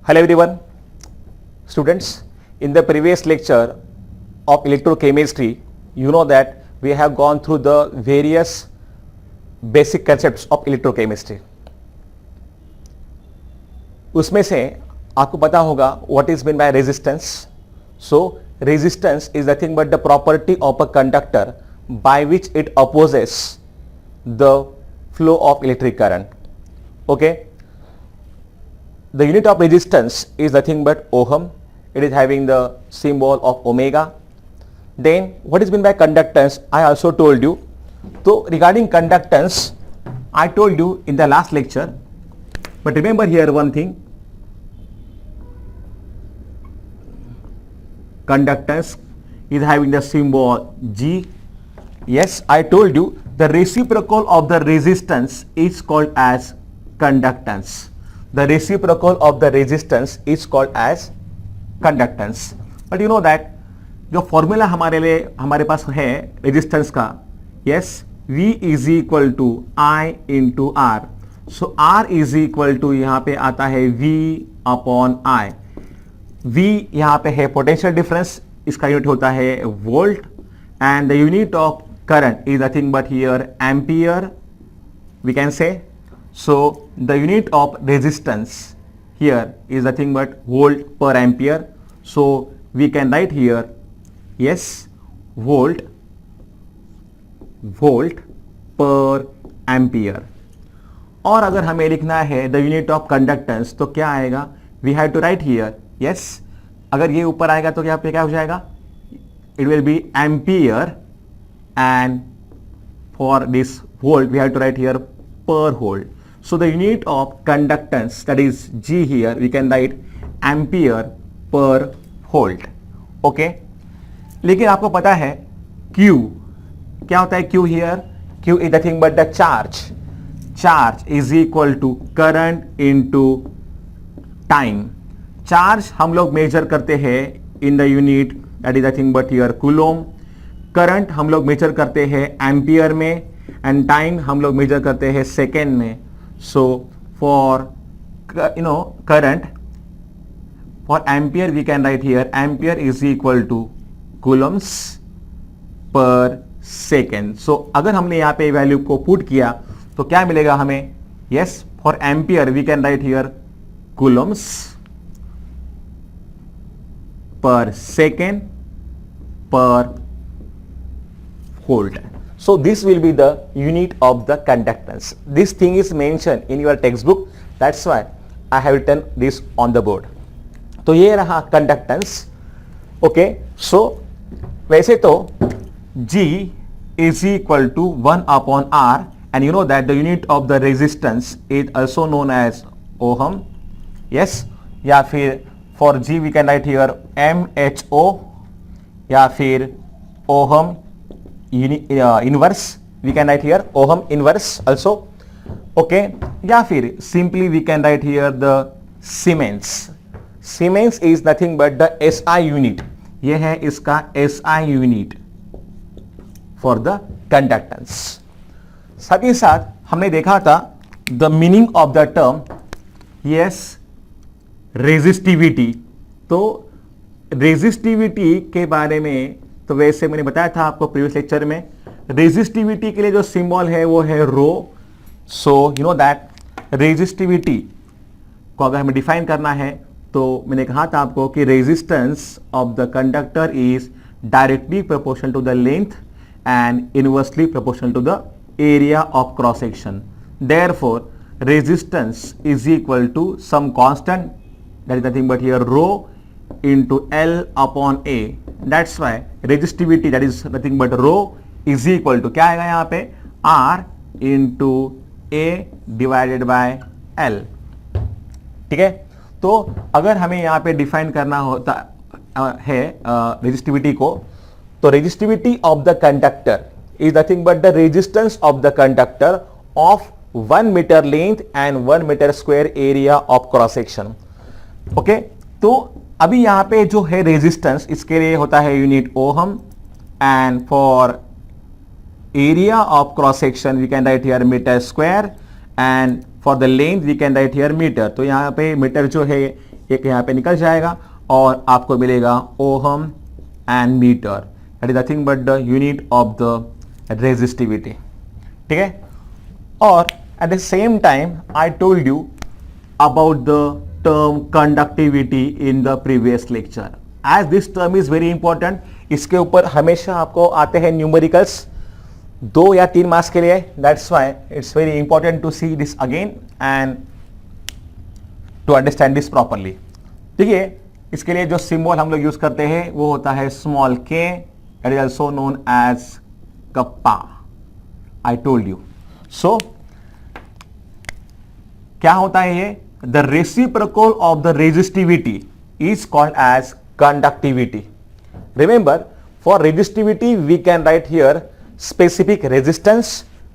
Hello everyone, students. In the previous lecture of electrochemistry, you know that we have gone through the various basic concepts of electrochemistry. उसमें से आपको पता होगा what is meant by resistance. So resistance is nothing but the property of a conductor by which it opposes the flow of electric current. Okay. The unit of resistance is nothing but ohm. It is having the symbol of omega. Then what is meant by conductance? I also told you. So regarding conductance, I told you in the last lecture. But remember here one thing. Conductance is having the symbol G. Yes, I told you the reciprocal of the resistance is called as conductance. The reciprocal of the resistance is called as conductance. But you know that जो formula हमारे पास है resistance का, yes, V is equal to I into R. So R is equal to यहाँ पे आता है V upon I. V यहाँ पे है पोटेंशियल डिफरेंस, इसका यूनिट होता है volt, and the unit of current is nothing but here ampere we can say. So the unit of resistance here is nothing but volt per ampere. So we can write here, yes, volt per ampere. और अगर हमें लिखना है the unit of conductance तो क्या आएगा? We have to write here, yes, अगर ये ऊपर आएगा तो यहाँ पे क्या हो जाएगा? It will be ampere, and for this volt we have to write here per volt. So the unit of conductance, that is G here, we can write ampere per volt. Okay. लेकिन आपको पता है Q क्या होता है? Q here, Q is nothing but the charge. Charge is equal to current into time. Charge हम लोग major करते हैं in the unit, that is nothing but here coulomb. Current हम लोग मेजर करते हैं एम्पियर में, एंड टाइम हम लोग मेजर करते हैं सेकेंड में. So for current, for ampere we can write here ampere is equal to coulombs per second. So अगर हमने यहाँ पे वैल्यू को पुट किया तो क्या मिलेगा हमें? Yes, for ampere we can write here coulombs per second per volt. So this will be the unit of the conductance. This thing is mentioned in your textbook. That's why I have written this on the board. तो ये रहा conductance. Okay. So वैसे तो G is equal to 1 upon R, and you know that the unit of the resistance is also known as ohm. Yes. या फिर for G we can write here MHO, या फिर ohm inverse, we can write here ohm inverse also. Okay. या फिर simply we can write here the Siemens. Siemens is nothing but the SI unit. ये है इसका SI unit for the conductance. साथ ही साथ हमने देखा था the meaning of the term, yes, resistivity. तो resistivity के बारे में तो वैसे मैंने बताया था आपको प्रीवियस लेक्चर में, रेजिस्टिविटी के लिए जो सिंबल है वो है rho. So you know that resistivity को अगर हमें डिफाइन करना है तो मैंने कहा था आपको कि resistance of the conductor is directly proportional to the length and inversely proportional to the area of cross section. Therefore resistance is equal to some constant, that is nothing but here rho into L upon A. That's why resistivity, that is nothing but rho, is equal to क्या आएगा यहाँ पे? R into A divided by L. ठीक है. तो अगर हमें यहाँ पे डिफाइन करना होता है रेजिस्टिविटी को, तो resistivity of the conductor is nothing but the resistance of the conductor of 1 metre length and 1 metre square area of cross section. Okay. तो अभी यहाँ पे जो है रेजिस्टेंस, इसके लिए होता है unit ohm, and for area of cross section we can write here metre square, and for the length we can write here metre. तो यहाँ पे मीटर जो है एक यहाँ पे निकल जाएगा और आपको मिलेगा ohm and metre, that is nothing but the unit of the resistivity. ठीक है, और at the same time I told you about the term conductivity in the previous lecture. As this term is very important, इसके ऊपर हमेशा आपको आते हैं numericals 2 या 3 मार्क्स के लिए, that's why it's very important to see this again and to understand this properly. ठीक है, इसके लिए जो सिंबल हम लोग यूज करते हैं वो होता है small k, that is also known as kappa. I told you. So क्या होता है ये? The reciprocal of the resistivity is called as conductivity. Remember, for resistivity we can write here specific resistance,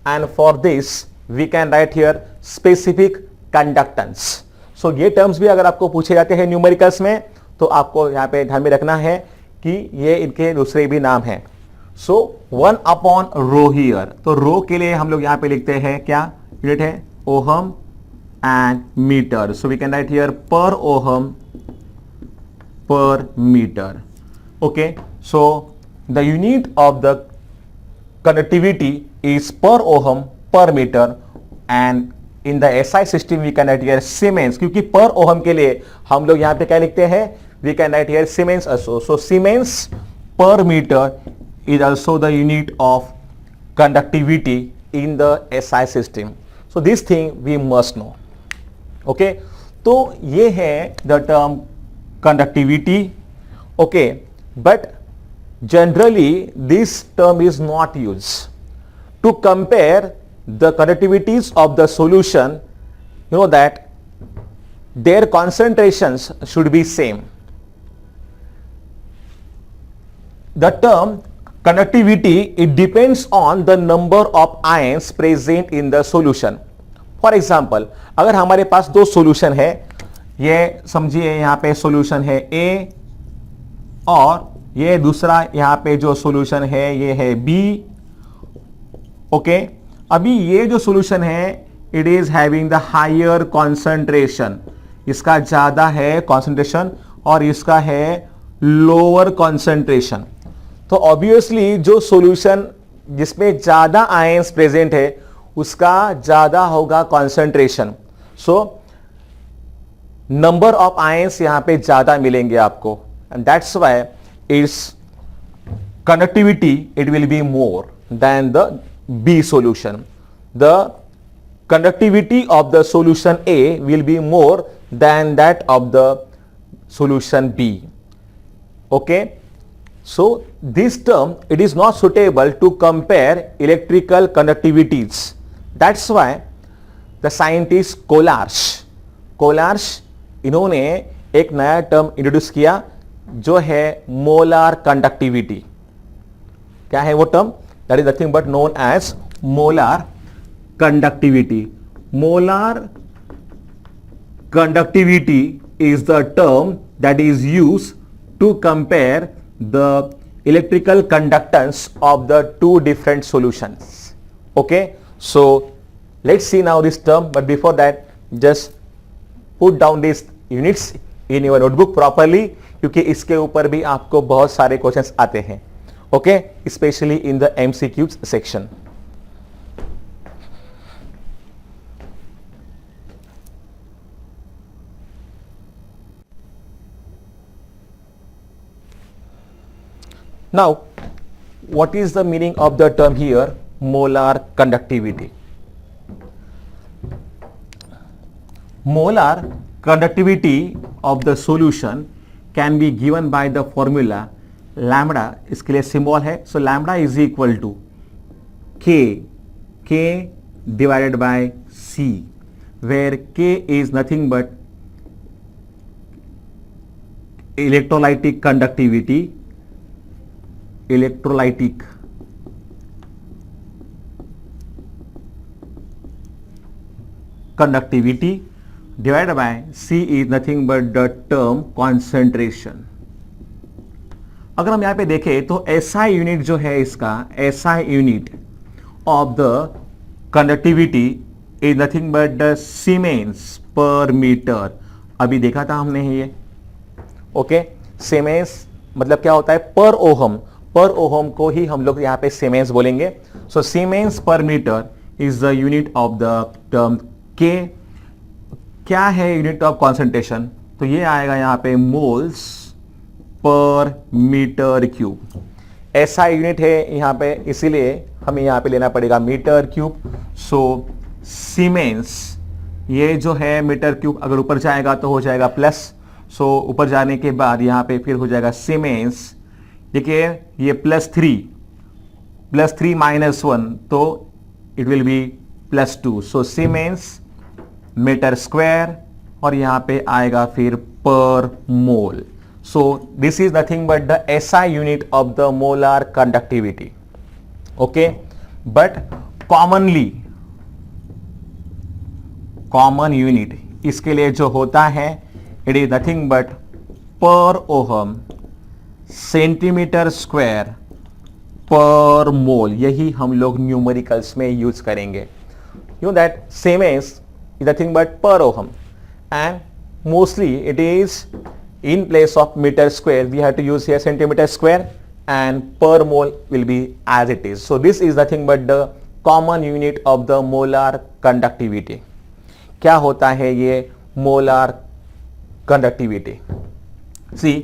and for this we can write here specific conductance. So ये terms भी अगर आपको पूछे जाते हैं न्यूमेरिकल्स में तो आपको यहाँ पे ध्यान में रखना है कि ये इनके दूसरे भी नाम हैं. So 1 upon rho here. तो rho के लिए हम लोग यहाँ पे लिखते हैं क्या यूनिट है? Ohm and meter. So we can write here per ohm per meter. Okay, so the unit of the conductivity is per ohm per meter, and in the SI system we can write here Siemens, क्योंकि per ohm के लिए हम लोग यहाँ पे क्या लिखते हैं? We can write here Siemens also. So Siemens per meter is also the unit of conductivity in the SI system. So this thing we must know. Okay तो ये है the term conductivity. Okay, but generally this term is not use to compare the conductivities of the solution. You know that their concentrations should be same. The term conductivity, it depends on the number of ions present in the solution. For example, अगर हमारे पास 2 solution है, ये समझिए यहां पे solution है A और ये दूसरा यहां पे जो सोल्यूशन है ये है B. ओके, अभी ये जो सोल्यूशन है it is having the higher concentration, इसका ज्यादा है कॉन्सेंट्रेशन और इसका है लोअर कॉन्सेंट्रेशन. तो ऑब्वियसली जो सोल्यूशन जिसमें ज्यादा आयंस प्रेजेंट है उसका ज्यादा होगा कॉन्सेंट्रेशन. सो नंबर ऑफ आयंस यहां पे ज्यादा मिलेंगे आपको, and that's why its conductivity it will be more than the B solution. The conductivity of the solution A will be more than that of the solution B. Okay, so this term it is not suitable to compare electrical conductivities. That's why the scientist कोलार्श इन्होंने एक नया term introduce किया जो है molar conductivity. क्या है वो टर्म? That is nothing but known as molar conductivity. Molar conductivity is the term that is used to compare the electrical conductance of the 2 different solutions. Okay, so let's see now this term, but before that just put down these units in your notebook properly, क्योंकि इसके ऊपर भी आपको बहुत सारे questions आते हैं. Okay, especially in the MCQs section. Now, what is the meaning of the term here, molar conductivity? Molar conductivity of the solution can be given by the formula lambda. इसके लिए सिंबल है, so lambda is equal to k divided by c, where k is nothing but electrolytic conductivity, electrolytic conductivity divided by C is nothing but the term concentration. अगर हम यहाँ पे देखें तो SI unit जो है इसका SI unit of the conductivity is nothing but the siemens per metre. अभी देखा था हमने ये। ओके, सीमेंस मतलब क्या होता है, पर ओहम, पर ओहम को ही हम लोग यहाँ पे सीमेंस बोलेंगे। So siemens per metre is the unit of the term K. क्या है यूनिट ऑफ कॉन्सेंट्रेशन, तो ये आएगा यहाँ पे मोल्स पर मीटर क्यूब। ऐसा यूनिट है यहाँ पे, इसीलिए हमें यहाँ पे लेना पड़ेगा मीटर क्यूब। सो सीमेंस ये जो है मीटर क्यूब, अगर ऊपर जाएगा तो हो जाएगा प्लस। सो ऊपर जाने के बाद यहाँ पे फिर हो जाएगा सीमेंस। देखिए ये +3 -1 तो it will be +2। So siemens metre square और यहाँ पे आएगा फिर per mole. So this is nothing but the SI unit of the molar conductivity. Okay, but common unit इसके लिए जो होता है, it is nothing but per ohm centimetre square per mole. यही हम लोग न्यूमेरिकल्स में यूज करेंगे। You know that siemens is nothing but per ohm, and mostly it is in place of meter square we have to use here centimeter square, and per mole will be as it is. So this is nothing but the common unit of the molar conductivity. क्या होता है ये molar conductivity? See,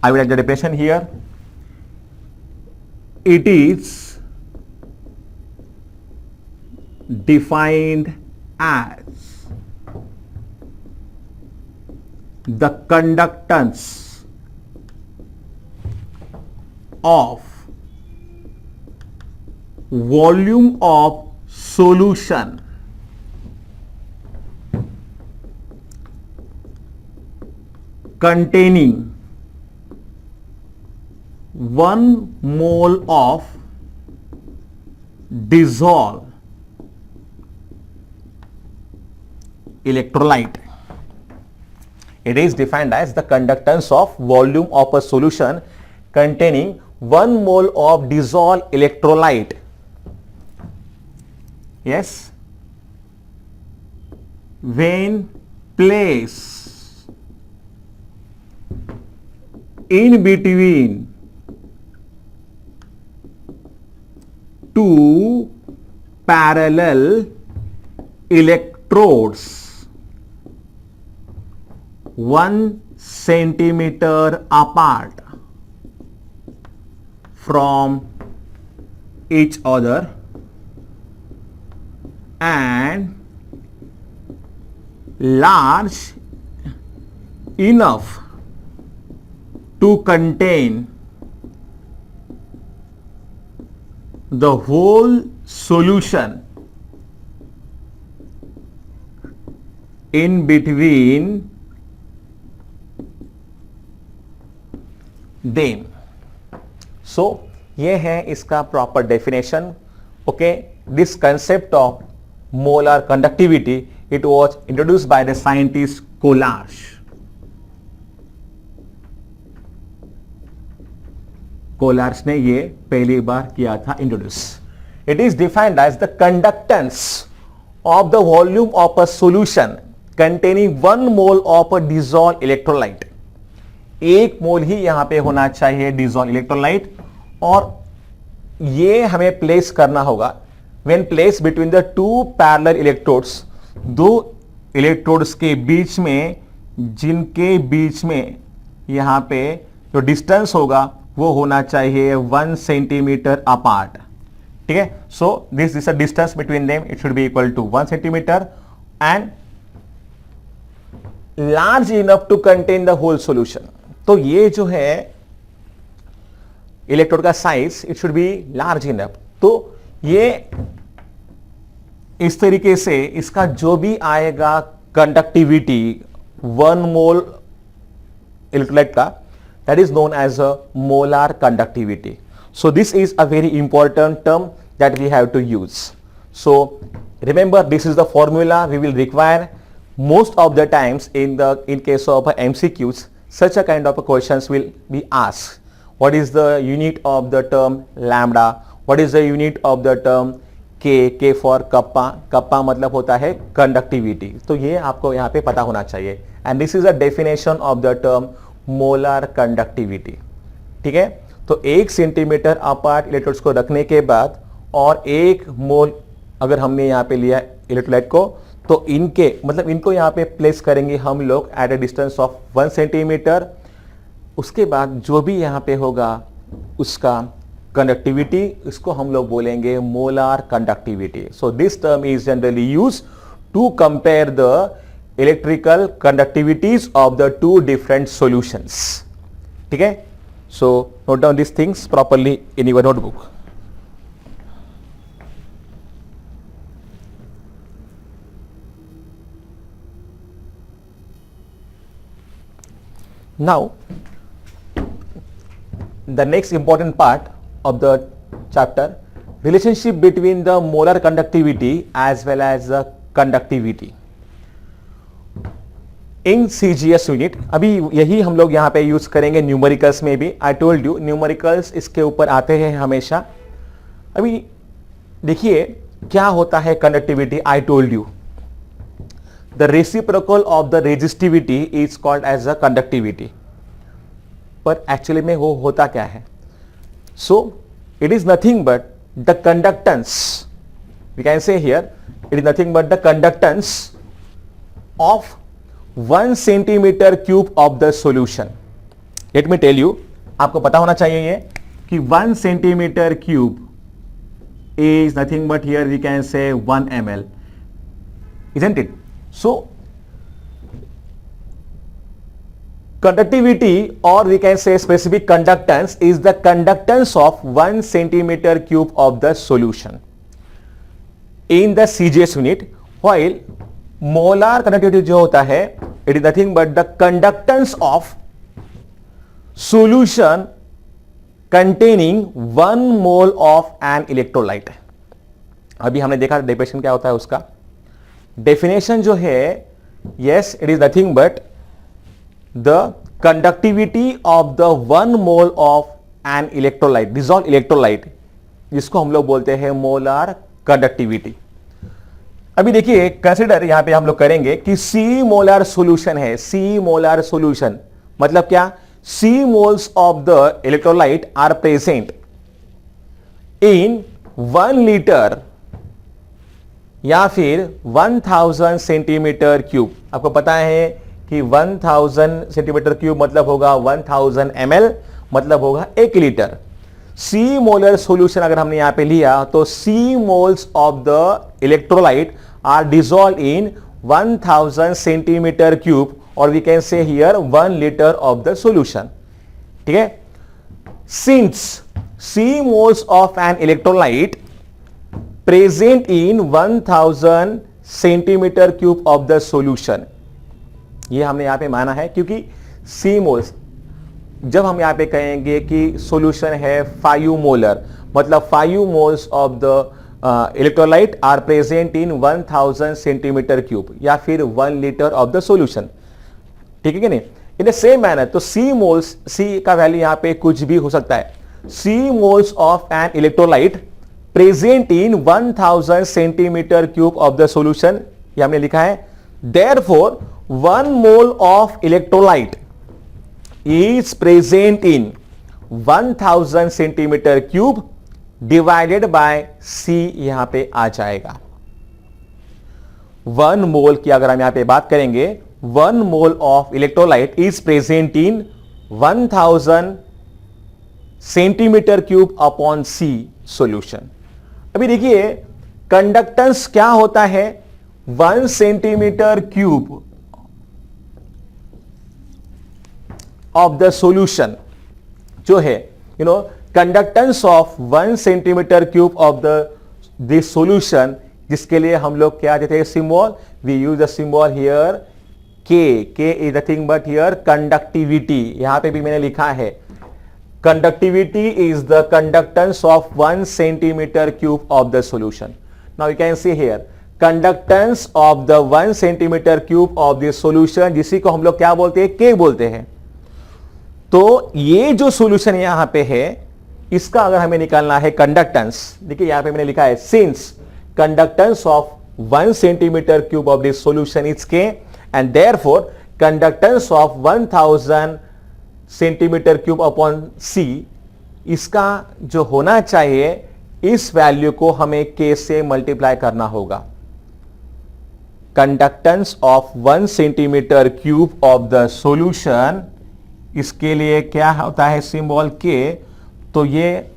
I will write the definition here. It is defined as the conductance of volume of solution containing 1 mole of dissolved electrolyte. It is defined as the conductance of volume of a solution containing 1 mole of dissolved electrolyte. Yes, when placed in between two parallel electrodes 1 centimeter apart from each other and large enough to contain the whole solution in between them. So ये है इसका proper definition. Okay, this concept of molar conductivity it was introduced by the scientist Kohlrausch. Kohlrausch ने ये पहली बार किया था introduce. It is defined as the conductance of the volume of a solution containing 1 mole of a dissolve electrolyte. 1 mole ही यहां पे होना चाहिए डिसॉल्व इलेक्ट्रोलाइट, और ये हमें प्लेस करना होगा when place between the 2 parallel electrodes. 2 electrodes के बीच में, जिनके बीच में यहां पे जो डिस्टेंस होगा वो होना चाहिए 1 सेंटीमीटर अपार्ट. ठीक है, so this is a distance between them, it should be equal to 1 centimetre and large enough to contain the whole solution. तो ये जो है इलेक्ट्रोड का size, it should be large enough. तो ये इस तरीके से इसका जो भी आएगा कंडक्टिविटी 1 मोल इलेक्ट्रोलाइट का, that is known as a molar conductivity. So this is a very important term that we have to use. So remember, this is the formula we will require most of the times in case of MCQs. Such a kind of questions will be asked. What is the unit of the term lambda? What is the unit of the term के for kappa, kappa मतलब होता है conductivity, तो ये आपको यहां पे पता होना चाहिए। And this is a definition of the term molar conductivity. ठीक है, तो 1 सेंटीमीटर अपार्ट इलेक्ट्रोड्स को रखने के बाद और 1 मोल अगर हमने यहां पे लिया इलेक्ट्रोलाइट को, तो इनके मतलब इनको यहां पे प्लेस करेंगे हम लोग at a distance of 1 centimetre. उसके बाद जो भी यहां पे होगा उसका कंडक्टिविटी, इसको हम लोग बोलेंगे molar conductivity. So this term is generally used to compare the electrical conductivities of the 2 different solutions. ठीक है, so note down this things properly in your notebook. Now, the next important part of the chapter, relationship between the molar conductivity as well as the conductivity in CGS unit। अभी यही हम लोग यहाँ पे use करेंगे numericals में भी। I told you numericals इसके ऊपर आते हैं हमेशा। अभी देखिए क्या होता है conductivity. I told you the reciprocal of the resistivity is called as a conductivity। पर एक्चुअली में वो होता क्या है? So it is nothing but the conductance, we can say here it is nothing but the conductance of 1 centimeter cube of the solution। Let me tell you, आपको पता होना चाहिए ये कि 1 centimeter cube is nothing but here we can say 1 ml, isn't it? So conductivity, or we can say specific conductance, is the conductance of 1 centimeter cube of the solution in the CGS unit, while molar conductivity जो होता है it is nothing but the conductance of solution containing 1 mole of an electrolyte। अभी हमने देखा definition क्या होता है उसका। डेफिनेशन जो है, yes it is nothing but the conductivity of the 1 mole of an electrolyte, dissolve electrolyte, जिसको हम लोग बोलते हैं मोलार कंडक्टिविटी। अभी देखिए कंसिडर यहां पे हम लोग करेंगे कि C मोलार सॉल्यूशन है। C मोलार सॉल्यूशन मतलब क्या? C moles of the electrolyte are present in 1 litre या फिर 1000 सेंटीमीटर क्यूब। आपको पता है कि 1000 सेंटीमीटर क्यूब मतलब होगा 1000 ml, मतलब होगा 1 लीटर। C मोलर सॉल्यूशन अगर हमने यहां पे लिया तो C moles of the electrolyte are dissolve in 1000 centimetre cube, और we can say here 1 litre of the solution. ठीक है, since C moles of an electrolyte present in 1000 centimetre cube of the solution, ये हमने यहां पे माना है क्योंकि C मोल्स, जब हम यहां पे कहेंगे कि सॉल्यूशन है 5 मोलर, मतलब 5 moles of the electrolyte are present in 1000 centimetre cube या फिर 1 लीटर ऑफ द सॉल्यूशन। ठीक है कि नहीं? इन द सेम मैनर तो C मोल्स, C का वैल्यू यहां पे कुछ भी हो सकता है। C moles of an electrolyte present in 1000 centimetre cube of the solution, ये हमने लिखा है। Therefore 1 mole of electrolyte is present in 1000 centimetre cube divided by C यहां पे आ जाएगा। 1 मोल की अगर हम यहां पे बात करेंगे, 1 mole of electrolyte is present in 1000 centimetre cube upon C solution. अभी देखिए कंडक्टेंस क्या होता है? 1 centimetre cube of the solution जो है, conductance of 1 centimetre cube of the solution, जिसके लिए हम लोग क्या देते हैं symbol? We use the symbol here K is nothing but here conductivity. यहां पे भी मैंने लिखा है conductivity is the conductance of 1 centimeter cube of the solution. Now you can see here conductance of the 1 centimeter cube of the solution, जिसी को हम लोग क्या बोलते हैं? K बोलते हैं। तो ये जो सॉल्यूशन यहां पे है, इसका अगर हमें निकालना है कंडक्टेंस, देखिए यहां पे मैंने लिखा है since conductance of 1 centimeter cube of this solution is K, and therefore conductance of 1000 centimeter cube upon C, इसका जो होना चाहिए इस वैल्यू को हमें K से मल्टीप्लाई करना होगा. Conductance of 1 centimetre cube of the solution, इसके लिए क्या होता है सिंबल K, तो ये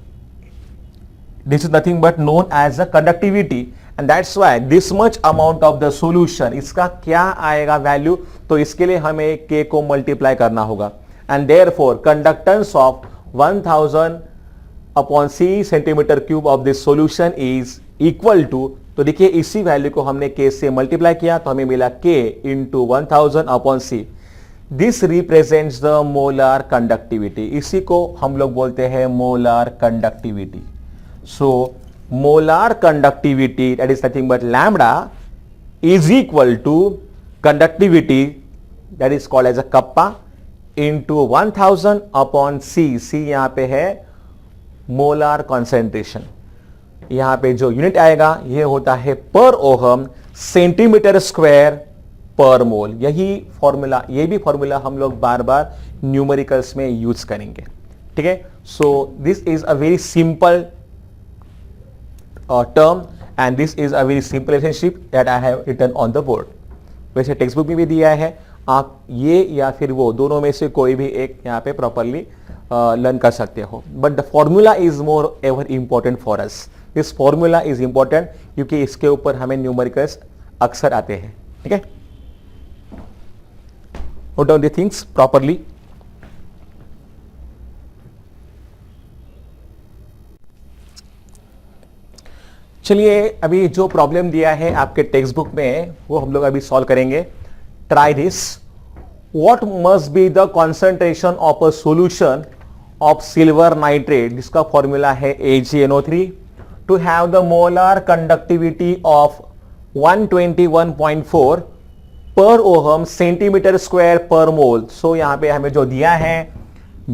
this is nothing but known as the conductivity, and that's why this much amount of the solution, इसका क्या आएगा वैल्यू, तो इसके लिए हमें K को मल्टीप्लाई करना होगा. And therefore conductance of 1000 upon C centimetre cube of this solution is equal to, तो देखिए इसी वैल्यू को हमने K से मल्टीप्लाई किया तो हमें मिला K into 1000 upon C. This represents the molar conductivity, इसी को हम लोग बोलते हैं molar conductivity. So molar conductivity that is nothing but lambda is equal to conductivity that is called as a kappa into 1000 upon C. C यहां पे है molar concentration. यहां पे जो यूनिट आएगा यह होता है पर ohm centimetre square per mole. यही फॉर्मूला, ये भी फॉर्मूला हम लोग बार बार न्यूमेरिकल्स में यूज करेंगे. ठीक है. So this is a very simple term and this is a very simple relationship that I have written on the board. वैसे टेक्स्ट बुक में भी दिया है, आप ये या फिर वो दोनों में से कोई भी एक यहाँ पे प्रॉपरली लर्न कर सकते हो. But the formula is more ever important for us. This formula is important क्योंकि इसके ऊपर हमें न्यूमेरिकल्स अक्सर आते हैं. ठीक है. Note down the things properly. चलिए अभी जो प्रॉब्लम दिया है आपके टेक्स्ट बुक में वो हम लोग अभी सॉल्व करेंगे. Try this. What must be the concentration of a solution of silver nitrate, जिसका फॉर्मूला है AgNO3, to have the molar conductivity of 121.4 per ohm centimeter square per mole. So यहाँ पे हमें जो दिया है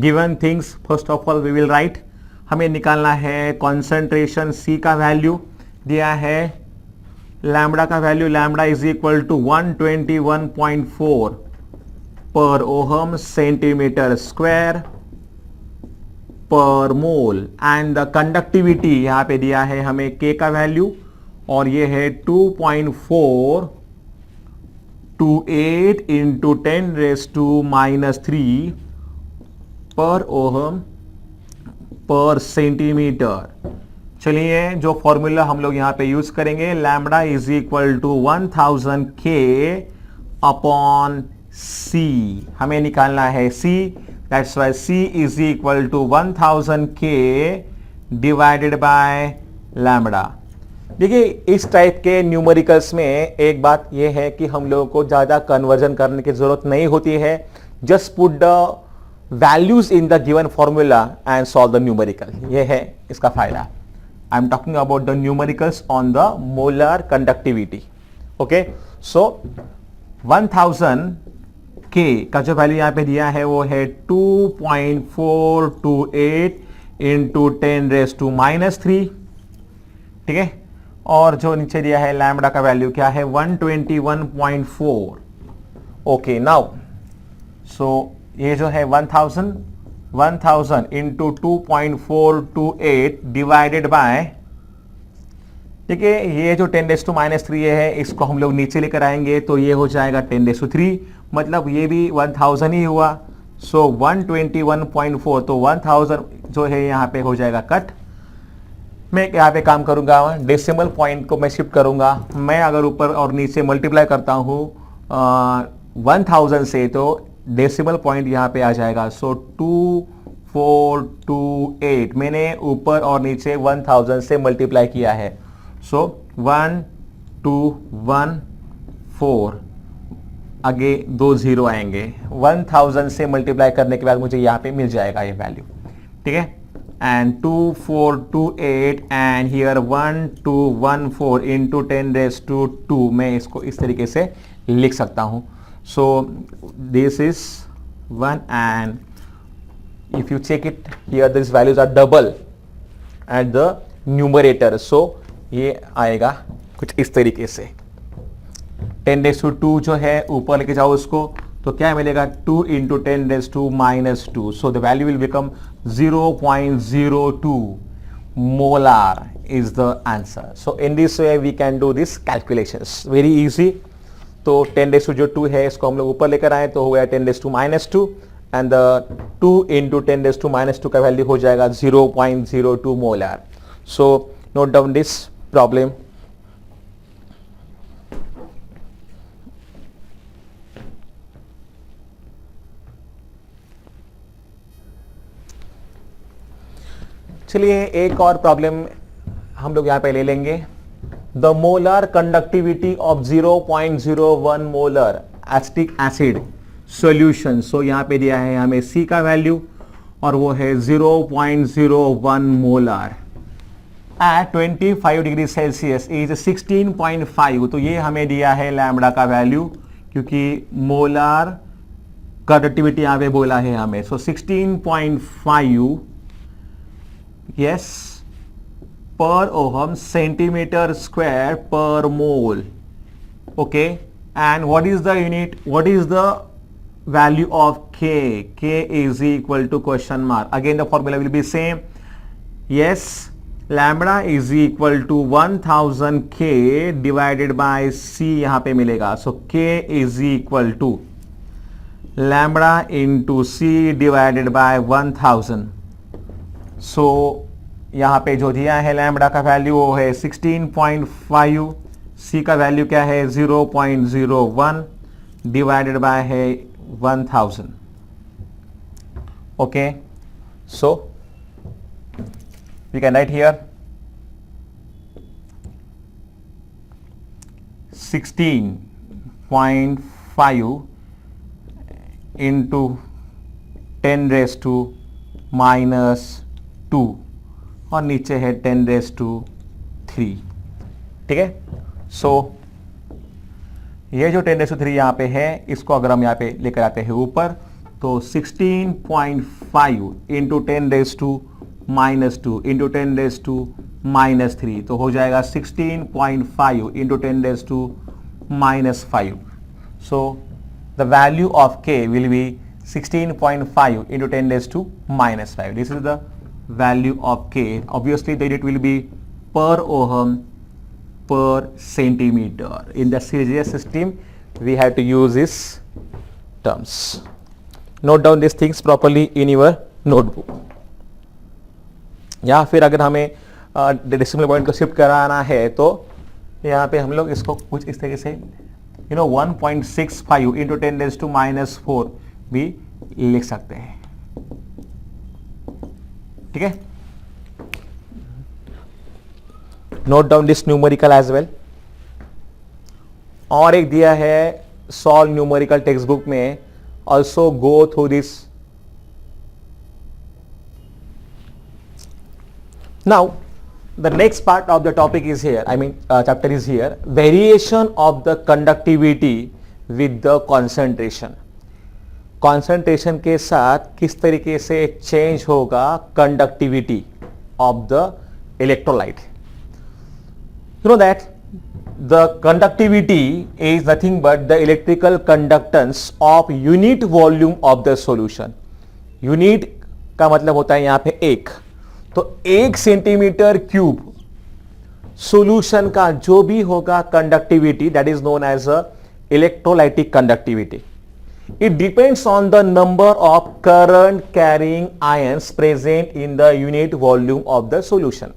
given things, first of all we will write. हमें निकालना है concentration C का वैल्यू दिया है, लैम्बडा का value, lambda is equal to 121.4 पर ohm centimetre square per mole. And the conductivity यहां पे दिया है हमें K का वैल्यू और ये है 2.428 इंटू 10⁻³ पर ओहम पर सेंटीमीटर. चलिए जो फॉर्मूला हम लोग यहां पे यूज करेंगे, lambda is equal to 1000 K upon C. हमें निकालना है C. That's why C is equal to 1000 K divided by lambda. देखिए इस टाइप के न्यूमेरिकल्स में एक बात यह है कि हम लोगों को ज्यादा कन्वर्जन करने की जरूरत नहीं होती है. Just put the values in the given formula and solve the numerical. यह है इसका फायदा. I am talking about the numericals on the molar conductivity. Okay. So 1000 K का जो वैल्यू यहां पे दिया है वो है 2.428 इंटू 10⁻³ ठीक है. और जो नीचे दिया है लैम्बडा का वैल्यू क्या है 121.4. ओके. नाउ सो ये जो है 1000 इंटू 2.428 डिवाइडेड बाय, देखिए ये जो 10⁻³ है इसको हम लोग नीचे लेकर आएंगे तो ये हो जाएगा 10⁻³, मतलब ये भी 1000 ही हुआ. सो 121.4, तो 1000 जो है यहाँ पे हो जाएगा कट. मैं यहाँ पे काम करूंगा, डेसिमल पॉइंट को मैं शिफ्ट करूंगा. मैं अगर ऊपर और नीचे मल्टीप्लाई करता हूँ 1000 से तो डेसिमल पॉइंट यहाँ पे आ जाएगा. सो 2428 मैंने ऊपर और नीचे 1000 से मल्टीप्लाई किया है. सो 1214 आगे 2 0 आएंगे. 1000 से मल्टीप्लाई करने के बाद मुझे यहाँ पे मिल जाएगा ये वैल्यू. ठीक है. And 2428 and here 1214 into 10⁻². मैं इसको इस तरीके से लिख सकता हूँ. सो this is 1 and if you check it here, these values are double at the numerator. So ये आएगा कुछ इस तरीके से। 10⁻² जो है ऊपर लेके जाओ उसको, तो क्या मिलेगा 2 × 10⁻²। So the value will become 0.02 molar is the answer. So in this way we can do this calculations very easy. तो 10⁻² है इसको हम लोग ऊपर लेकर आए तो हो गया 10⁻² एंड 2 × 10⁻² का वैल्यू हो जाएगा 0.02 molar. So note down this problem. चलिए एक और प्रॉब्लम हम लोग यहां पे ले लेंगे। The molar conductivity of 0.01 molar acetic acid solution. So यहां पे दिया है हमें C का वैल्यू और वो है 0.01 molar at 25 degree Celsius is 16.5। तो ये हमें दिया है लैम्बडा का वैल्यू, क्योंकि मोलर कंडक्टिविटी यहां पे बोला है हमें। सो 16.5 yes per ohm centimeter square per mole. Okay, and what is the unit, what is the value of K? K is equal to question mark. Again the formula will be same. Yes, lambda is equal to 1000 K divided by C यहाँ पे मिलेगा। So K is equal to lambda into C divided by 1000। सो यहाँ पे जो दिया है lambda का value वो है 16.5, सी का वैल्यू क्या है 0.01 डिवाइडेड बाय है 1000। Okay, so we can write here 16.5 into 10⁻⁻² और नीचे है 10⁻3। ठीक है, सो ये जो 10⁻3 यहां पे है इसको अगर हम यहां पे लेकर आते हैं ऊपर तो 16.5 इंटू 10⁻⁻² इंटू 10⁻⁻3 तो हो जाएगा 16.5 into 10⁻⁻5। So the value of K will be 16.5 into 10⁻⁻5. This is the value of K. Obviously the unit will be per ohm per centimeter. In the CGS system we have to use these terms. Note down these things properly in your notebook. या फिर अगर हमें decimal point को shift कराना है तो यहाँ पे हम लोग इसको कुछ इस तरीके से 1.65 into 10⁻⁻4 भी लिख सकते हैं। ठीक है, note down this numerical as well. और एक दिया है सॉल्व न्यूमेरिकल टेक्स्ट बुक में, also go through this. Now the next part of the topic is here, I mean chapter is here, variation of the conductivity with the concentration. Concentration के साथ किस तरीके से चेंज होगा conductivity of the electrolyte. You know that the conductivity is nothing but the electrical conductance of unit volume of the solution. Unit का मतलब होता है यहां पे एक, तो 1 सेंटीमीटर क्यूब सॉल्यूशन का जो भी होगा conductivity that is known as a electrolytic conductivity. It depends on the number of current carrying ions present in the unit volume of the solution.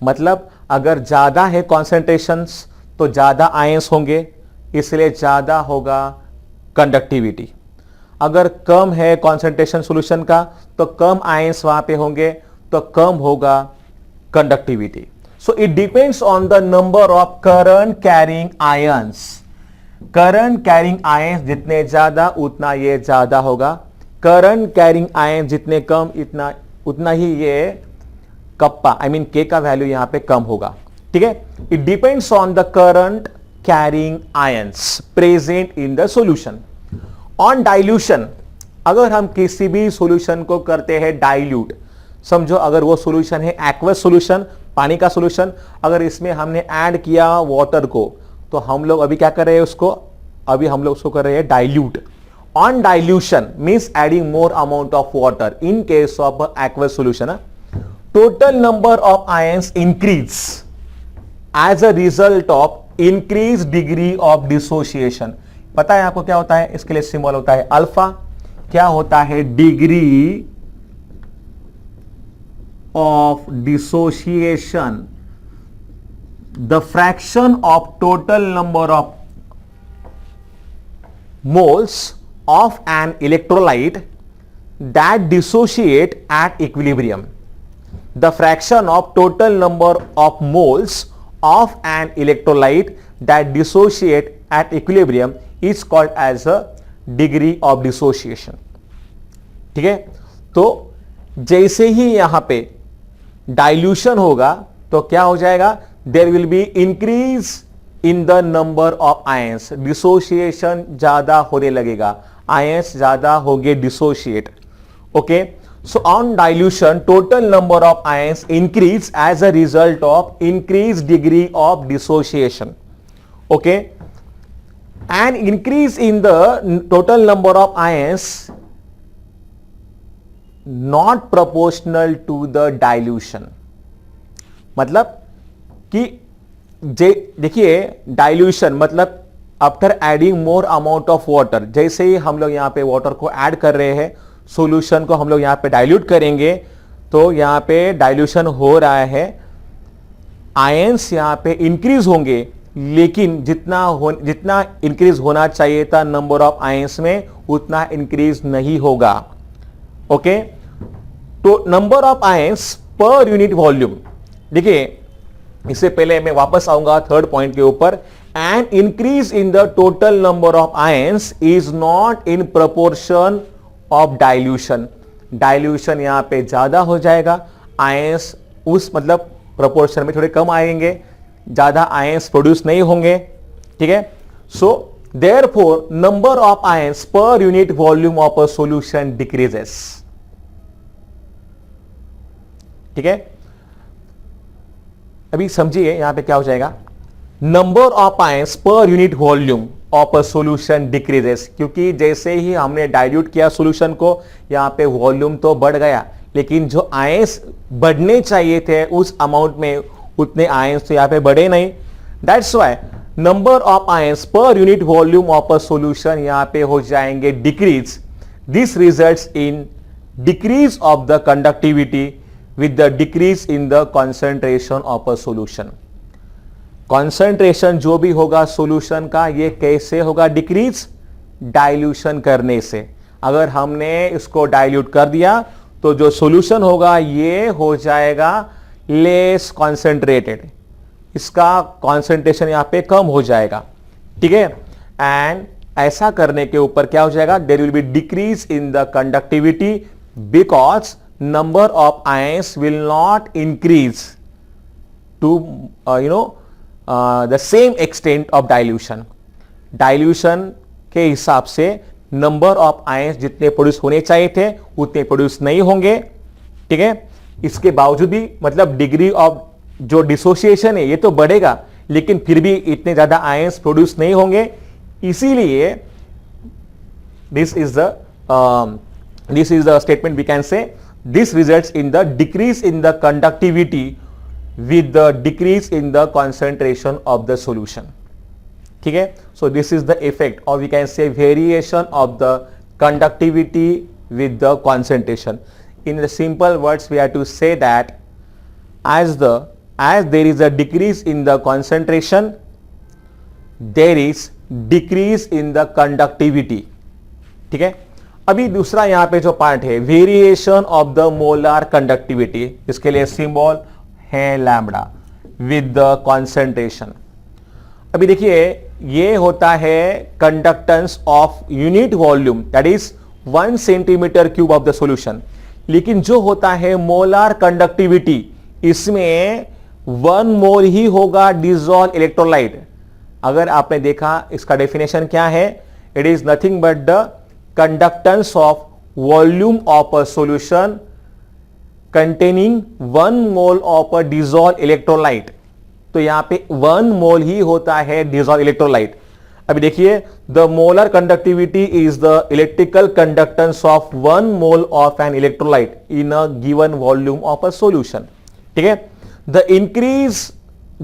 मतलब अगर ज्यादा है कॉन्सेंट्रेशंस तो ज्यादा आयंस होंगे, इसलिए ज्यादा होगा कंडक्टिविटी। अगर कम है कॉन्सेंट्रेशन सॉल्यूशन का तो कम आयंस वहां पे होंगे तो कम होगा conductivity. So it depends on the number of current carrying ions. Current carrying ions जितने ज्यादा उतना ये ज्यादा होगा, करंट कैरिंग आयंस जितने कम इतना उतना ही ये कप्पा आई मीन के का वैल्यू यहां पे कम होगा। ठीक है, it depends on the current carrying ions present in the solution. On dilution, अगर हम किसी भी सॉल्यूशन को करते हैं डाइल्यूट, समझो अगर वो सॉल्यूशन है एक्वस सॉल्यूशन पानी का सॉल्यूशन। अगर इसमें हमने ऐड किया वाटर को, तो हम लोग अभी क्या कर रहे हैं उसको, अभी हम लोग उसको कर रहे हैं dilute. On dilution means adding more amount of water in case of aqueous solution, total number of ions increase as a result of increase degree of dissociation. पता है आपको क्या होता है, इसके लिए सिंबल होता है अल्फा। क्या होता है, degree of dissociation, the fraction of total number of moles of an electrolyte that dissociate at equilibrium. The fraction of total number of moles of an electrolyte that dissociate at equilibrium is called as a degree of dissociation. ठीक है, तो जैसे ही यहां पे dilution होगा तो क्या हो जाएगा, there will be increase in the number of ions, dissociation ज्यादा होने लगेगा, आयंस ज्यादा होंगे dissociate. Okay, so on dilution total number of ions increase as a result of increase degree of dissociation. Okay, and increase in the total number of ions not proportional to the dilution. मतलब कि देखिए dilution मतलब after adding more amount of water, जैसे ही हम लोग यहां पे वाटर को ऐड कर रहे हैं, सॉल्यूशन को हम लोग यहां पे डाइल्यूट करेंगे, तो यहां पे डाइल्यूशन हो रहा है, आयंस यहां पे इंक्रीज होंगे, लेकिन जितना इंक्रीज होना चाहिए था नंबर ऑफ आयंस में, उतना इंक्रीज नहीं होगा। ओके, तो number of ions per unit volume, देखिए इससे पहले मैं वापस आऊंगा थर्ड पॉइंट के ऊपर, and increase in the total number of ions is not in proportion of dilution. Dilution यहां पे ज्यादा हो जाएगा, आयंस उस मतलब प्रोपोर्शन में थोड़े कम आएंगे, ज्यादा आयंस प्रोड्यूस नहीं होंगे। ठीक है, so therefore number of ions per unit volume of a solution decreases. ठीक है, अभी समझिए यहां पे क्या हो जाएगा, number of ions per unit volume of a solution decreases, क्योंकि जैसे ही हमने डाइल्यूट किया सॉल्यूशन को, यहां पे वॉल्यूम तो बढ़ गया, लेकिन जो आयंस बढ़ने चाहिए थे उस अमाउंट में, उतने आयंस तो यहां पे बढ़े नहीं। That's why number of ions per unit volume of a solution यहां पे हो जाएंगे decrease. This results in decrease of the conductivity with the decrease in the concentration of a solution. concentration जो भी होगा solution का, ये कैसे होगा डिक्रीज, डाइल्यूशन करने से। अगर हमने इसको डाइल्यूट कर दिया तो जो solution होगा ये हो जाएगा लेस कॉन्सेंट्रेटेड, इसका concentration यहां पे कम हो जाएगा। ठीक है, एंड ऐसा करने के ऊपर क्या हो जाएगा, there will be decrease in the conductivity because number of ions will not increase to the same extent of dilution. Dilution के हिसाब से number of ions जितने प्रोड्यूस होने चाहिए थे उतने प्रोड्यूस नहीं होंगे। ठीक है, इसके बावजूद भी मतलब डिग्री ऑफ जो डिसोसिएशन है ये तो बढ़ेगा, लेकिन फिर भी इतने ज्यादा आयंस प्रोड्यूस नहीं होंगे। इसीलिए this is the statement we can say, this results in the decrease in the conductivity with the decrease in the concentration of the solution. ठीक है, so this is the effect, or we can say variation of the conductivity with the concentration. In the simple words we have to say that as there is a decrease in the concentration, there is decrease in the conductivity. ठीक है, अभी दूसरा यहां पे जो part है, variation of the molar conductivity, इसके लिए सिंबल है लैम्बडा विद द कॉन्सेंट्रेशन। अभी देखिए ये होता है conductance of unit volume, that is 1 centimetre cube of the solution, लेकिन जो होता है मोलार कंडक्टिविटी, इसमें 1 मोल ही होगा डिसॉल्व इलेक्ट्रोलाइट। अगर आपने देखा इसका डेफिनेशन क्या है, it is nothing but the conductance of volume of a solution containing 1 mole of a dissolved electrolyte. तो यहां पे 1 मोल ही होता है डिसॉल्व इलेक्ट्रोलाइट. अभी देखिए, the molar conductivity is the electrical conductance of 1 mole of an electrolyte in a given volume of a solution. ठीक है. The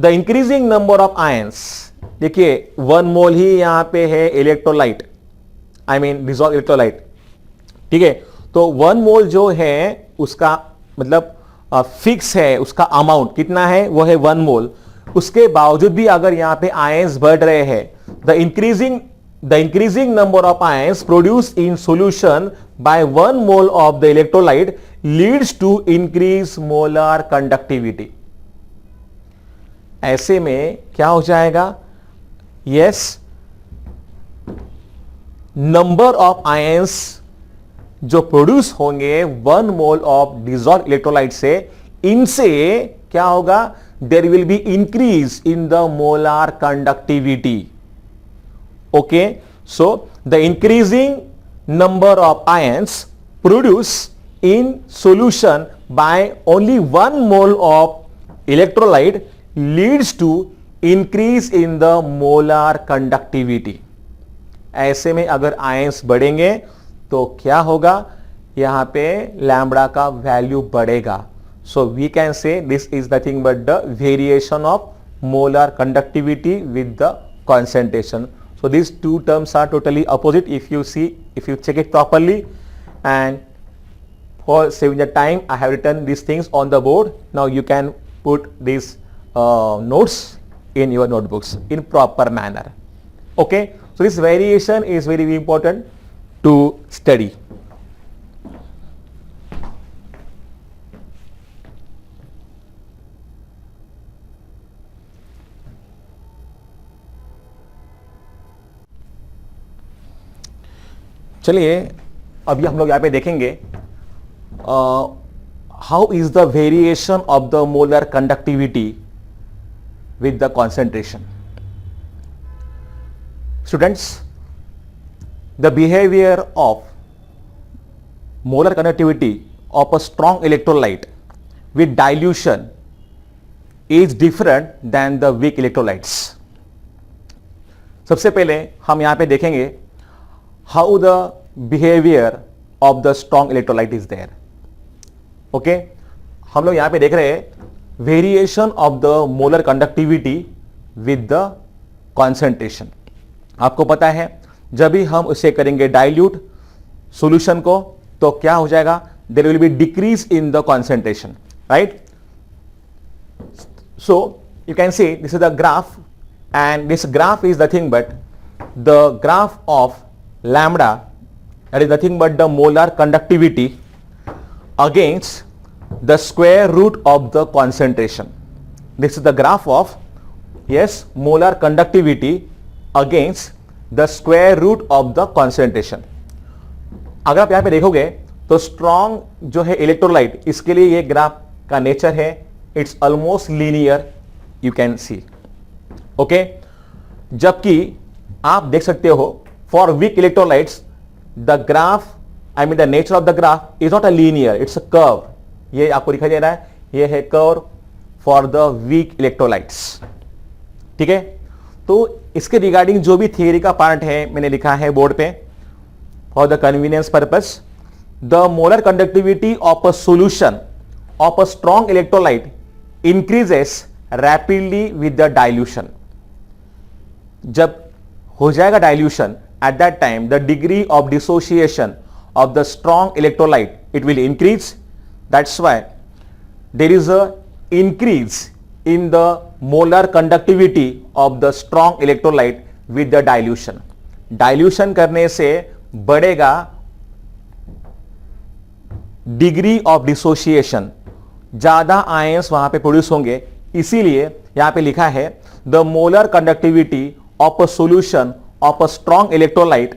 increasing number of ions, देखिए 1 मोल ही यहां पे है electrolyte, I mean dissolve electrolyte. ठीक है. तो 1 मोल जो है उसका मतलब फिक्स है, उसका अमाउंट कितना है वो है 1 मोल. उसके बावजूद भी अगर यहां पे आयंस बढ़ रहे हैं, the increasing number of ions produce in solution by 1 mole of the electrolyte leads to increase molar conductivity. ऐसे में क्या हो जाएगा? यस, नंबर ऑफ आयंस जो प्रोड्यूस होंगे 1 मोल ऑफ डिसॉल्व इलेक्ट्रोलाइट से, इनसे क्या होगा? There will be increase in the molar conductivity. Okay, so the increasing number of ions produce in solution by only 1 mole of electrolyte leads to increase in the molar conductivity. ऐसे में अगर ions बढ़ेंगे तो क्या होगा? यहां पे lambda का वैल्यू बढ़ेगा. So we can say this is nothing but the variation of molar conductivity with the concentration. So these two terms are totally opposite. If you check it properly, and for saving the time I have written these things on the board. Now you can put these notes in your notebooks in proper manner. Okay, so this variation is very important to study. चलिए अभी हम लोग यहाँ पे देखेंगे how is the variation of the molar conductivity with the concentration. Students, the behaviour of molar conductivity of a strong electrolyte with dilution is different than the weak electrolytes. सबसे पहले हम यहाँ पे देखेंगे how the behavior of the strong electrolyte is there. Okay, हम लोग यहां पे देख रहे हैं variation of the molar conductivity with the concentration. आपको पता है जब भी हम उसे करेंगे डाइल्यूट सॉल्यूशन को तो क्या हो जाएगा? There will be decrease in the concentration, right? So you can see this is the graph, and this graph is nothing but the graph of lambda, that is nothing but the molar conductivity against the square root of the concentration. This is the graph of, yes, molar conductivity against the square root of the concentration. अगर आप यहां पे देखोगे तो strong जो है electrolyte, इसके लिए ये ग्राफ का नेचर है it's almost linear, you can C. Okay, जबकि आप देख सकते हो for weak electrolytes the graph, I mean the nature of the graph is not a linear, it's a curve. ये आपको दिखाई दे रहा है, ये है curve for the weak electrolytes. ठीक है, तो इसके रिगार्डिंग जो भी थियरी का पार्ट है मैंने लिखा है बोर्ड पे for the convenience purpose. The molar conductivity of a solution of a strong electrolyte increases rapidly with the dilution. जब हो जाएगा dilution, at that time the degree of dissociation of the strong electrolyte it will increase. That's why there is a increase in the molar conductivity of the strong electrolyte with the dilution. Dilution करने से बढ़ेगा degree of dissociation, ज्यादा ions वहां पे produce होंगे. इसीलिए यहां पे लिखा है the molar conductivity of a solution of a strong electrolyte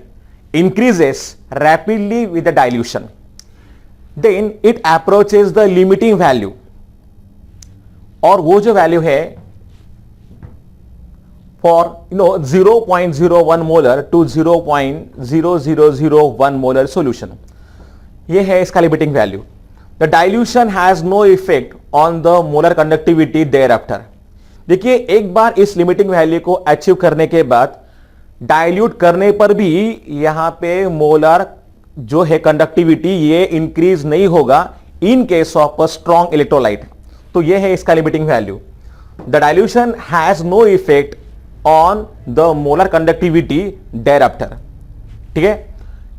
increases rapidly with the dilution. Then it approaches the limiting value, और वो जो वैल्यू है for 0.01 molar to 0.0001 molar solution, ये है इसका limiting value. The dilution has no effect on the molar conductivity thereafter. देखिए, एक बार इस लिमिटिंग वैल्यू को अचीव करने के बाद डाइल्यूट करने पर भी यहां पे मोलर जो है कंडक्टिविटी ये इंक्रीज नहीं होगा in case of a strong electrolyte. तो ये है इसका limiting value. The dilution has no effect on the molar conductivity thereafter. ठीक है,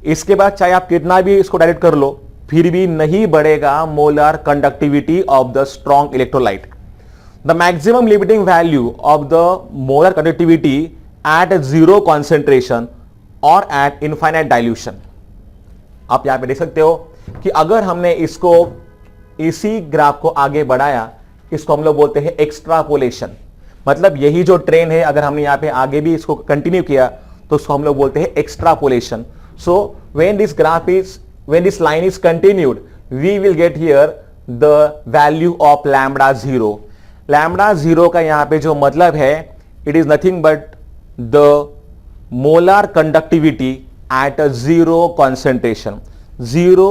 इसके बाद चाहे आप कितना भी इसको डायल्यूट कर लो फिर भी नहीं बढ़ेगा molar conductivity of the strong electrolyte. The maximum limiting value of the molar conductivity eight zero concentration और एट इनफाइनाइट डाइल्यूशन। आप यहां पे देख सकते हो कि अगर हमने इसको इसी ग्राफ को आगे बढ़ाया, इसको हम लोग बोलते हैं एक्सट्रापोलेशन। मतलब यही जो ट्रेन है अगर हमने यहां पे आगे भी इसको कंटिन्यू किया तो उसको हम लोग बोलते हैं extrapolation. So when this line is continued we will get here the value of lambda zero. Lambda zero का यहां पे जो मतलब है, it is nothing but the molar conductivity at a zero concentration. Zero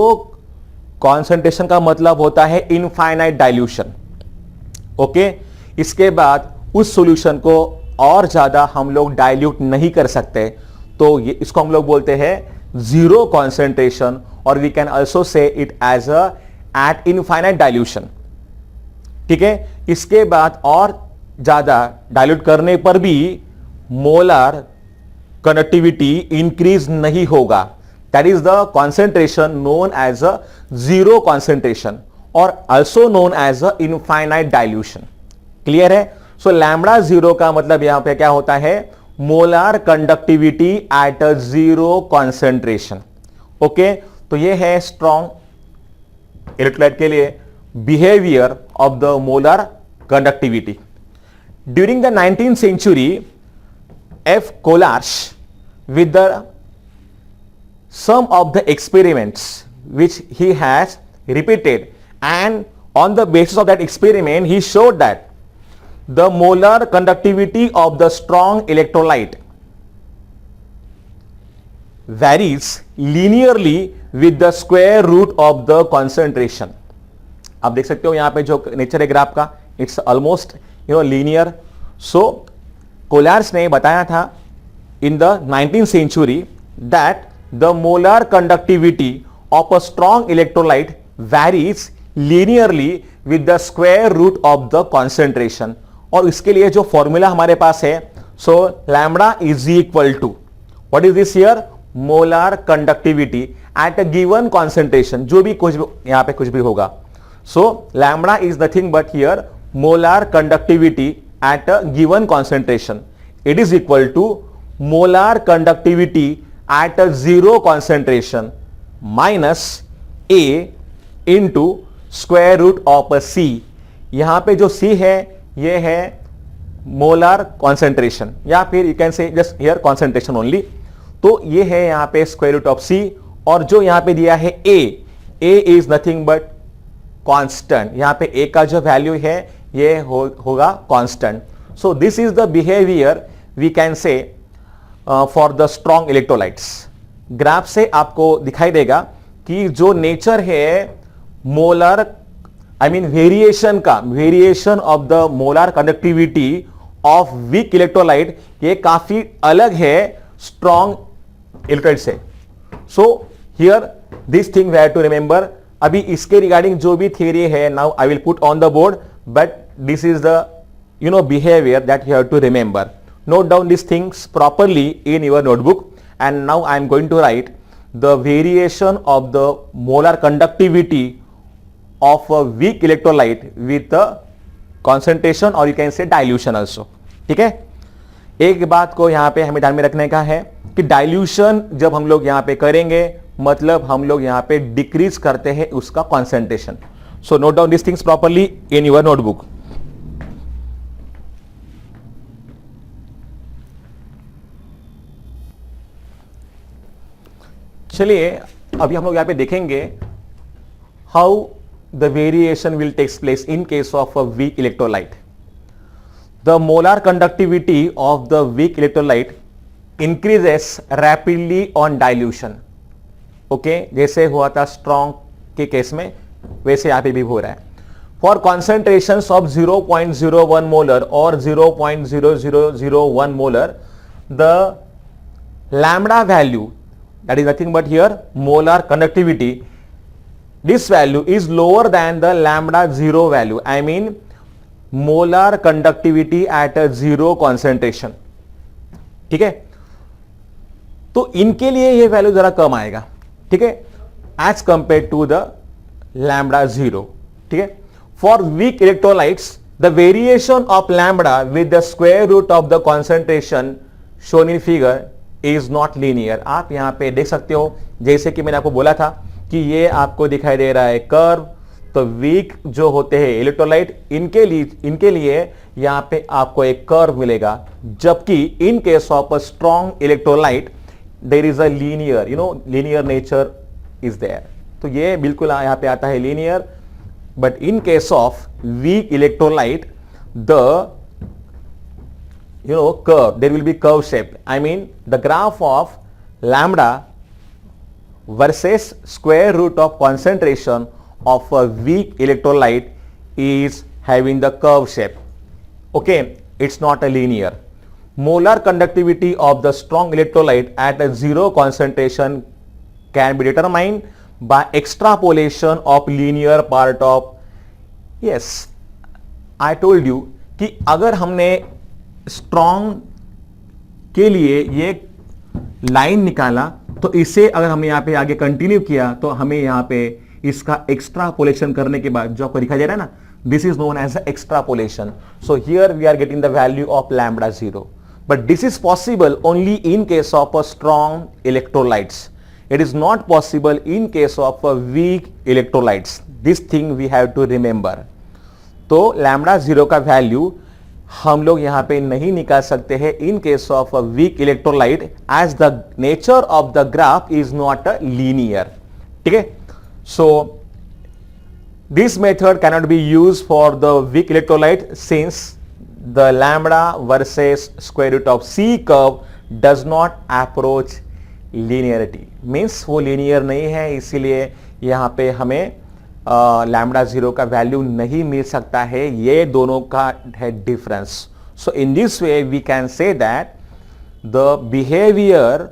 concentration का मतलब होता है इनफाइनाइट डाइल्यूशन। ओके, इसके बाद उस सॉल्यूशन को और ज्यादा हम लोग डाइल्यूट नहीं कर सकते, तो ये इसको हम लोग बोलते हैं जीरो कॉन्सेंट्रेशन, और we can also say it as a at infinite dilution. ठीक है, इसके बाद और ज्यादा डाइल्यूट करने पर भी मोलर कंडक्टिविटी इंक्रीज नहीं होगा। That is the concentration known as a zero concentration और also known as a infinite dilution. Clear है? सो लैम्बडा जीरो का मतलब यहां पे क्या होता है, molar conductivity at a zero concentration. Okay, तो ये है स्ट्रॉन्ग इलेक्ट्रोलाइट के लिए behaviour of the molar conductivity. During the 19th century, F. Kolarz, with some of the experiments which he has repeated, and on the basis of that experiment he showed that the molar conductivity of the strong electrolyte varies linearly with the square root of the concentration। आप देख सकते हो यहां पे जो nature है graph का, it's almost linear. सो कोलार्स ने बताया था in the 19th century that the molar conductivity of a strong electrolyte varies linearly with the square root of the concentration। और इसके लिए जो फॉर्मूला हमारे पास है, so lambda is equal to what is this here, molar conductivity at a given concentration, जो भी कुछ यहां पे कुछ भी होगा। So lambda is nothing but here molar conductivity at a given concentration. It is equal to molar conductivity at a zero concentration minus A into square root of a C। यहां पे जो C है ये है molar concentration, या फिर you can say just here concentration only. तो ये है यहां पे स्क्वायर रूट ऑफ C, और जो यहां पे दिया है A is nothing but constant. यहां पे A का जो वैल्यू है ये होगा constant. So this is the behaviour we can say for the strong electrolytes. Graph से आपको दिखाई देगा कि जो नेचर है molar variation of the molar conductivity of weak electrolyte ये काफी अलग है स्ट्रॉन्ग इलेक्ट्रोलाइट से। So here this thing we have to remember. अभी इसके रिगार्डिंग जो भी थियरी है now I will put on the board, but this is the behavior that you have to remember. Note down these things properly in your notebook, and now I am going to write the variation of the molar conductivity of a weak electrolyte with a concentration, or you can say dilution also। ठीक है, एक बात को यहां पे हमें ध्यान में रखने का है कि डाइल्यूशन जब हम लोग यहां पे करेंगे मतलब हम लोग यहां पे डिक्रीज करते हैं उसका concentration. So note down these things properly in your notebook। चलिए अभी हम लोग यहां पे देखेंगे how the variation will takes place in case of a weak electrolyte. The molar conductivity of the weak electrolyte increases rapidly on dilution. Okay, जैसे हुआ था स्ट्रॉन्ग के केस में, वैसे यहाँ पे भी हो रहा है. For concentrations of 0.01 molar or 0.0001 molar, the lambda value, that is nothing but here molar conductivity, this value is lower than the lambda 0 value. I mean molar conductivity at a 0 concentration. ठीक है, तो इनके लिए ये value जरा कम आएगा. ठीक है, as compare to the lambda 0. ठीक है, for weak electrolytes the variation of lambda with the square root of the concentration shown in figure is not linear. आप यहां पे देख सकते हो, जैसे कि मैंने आपको बोला था कि ये आपको दिखाई दे रहा है कर्व. तो वीक जो होते हैं इलेक्ट्रोलाइट, इनके लिए यहां पे आपको एक कर्व मिलेगा, जबकि in case of a strong electrolyte there is a linear, linear nature is there. तो ये बिल्कुल यहां पे आता है linear. But in case of weak electrolyte, the curve, there will be curve shape. I mean the graph of lambda versus square root of concentration of a weak electrolyte is having the curve shape. Okay, it's not a linear. Molar conductivity of the strong electrolyte at a 0 concentration can be determined by extrapolation of linear part of. Yes, I told you कि अगर हमने strong के लिए ये line निकाला, तो इसे अगर हमने यहाँ पे आगे कंटिन्यू किया, तो हमें यहाँ पे इसका एक्स्ट्रापोलेशन करने के बाद जो आपको दिखाई दे रहा है ना, this is known as extrapolation. So here we are getting the value of lambda 0. But this is possible only in case of a strong electrolytes. It is not possible in case of a weak electrolytes. This thing we have to remember. तो lambda 0 का value हम लोग यहाँ पे नहीं निकाल सकते हैं in case of a weak electrolyte, as the nature of the graph is not a linear. ठीक है, so this method cannot be use for the weak electrolyte since the lambda versus square root of C curve does not approach linearity. Means वो linear नहीं है, इसीलिए यहां पे हमें lambda 0 का वैल्यू नहीं मिल सकता है. ये दोनों का है difference. So in this way we can say that the behaviour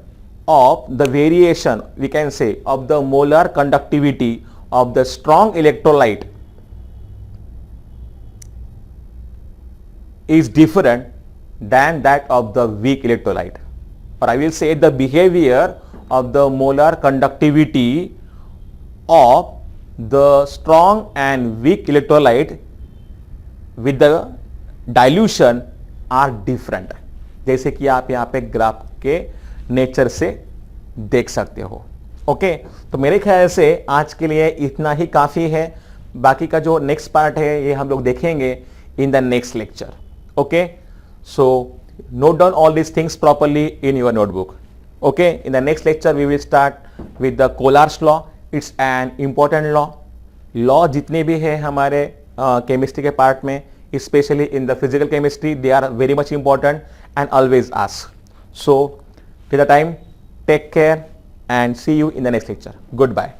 of the variation, we can say of the molar conductivity of the strong electrolyte is different than that of the weak electrolyte, or I will say the behavior of the molar conductivity of the strong and weak electrolyte with the dilution are different, जैसे कि आप यहाँ पे graph के nature से देख सकते हो. ओके, तो मेरे ख्याल से आज के लिए इतना ही काफ़ी है. बाकी का जो नेक्स्ट पार्ट है ये हम लोग देखेंगे in the next lecture. Okay, so note down all these things properly in your notebook. Okay, in the next lecture we will start with the Collar's law. It's an important law. Law जितने भी है हमारे chemistry के part में, especially in the physical chemistry, they are very much important and always ask. So till the time, take care and see you in the next lecture. Goodbye.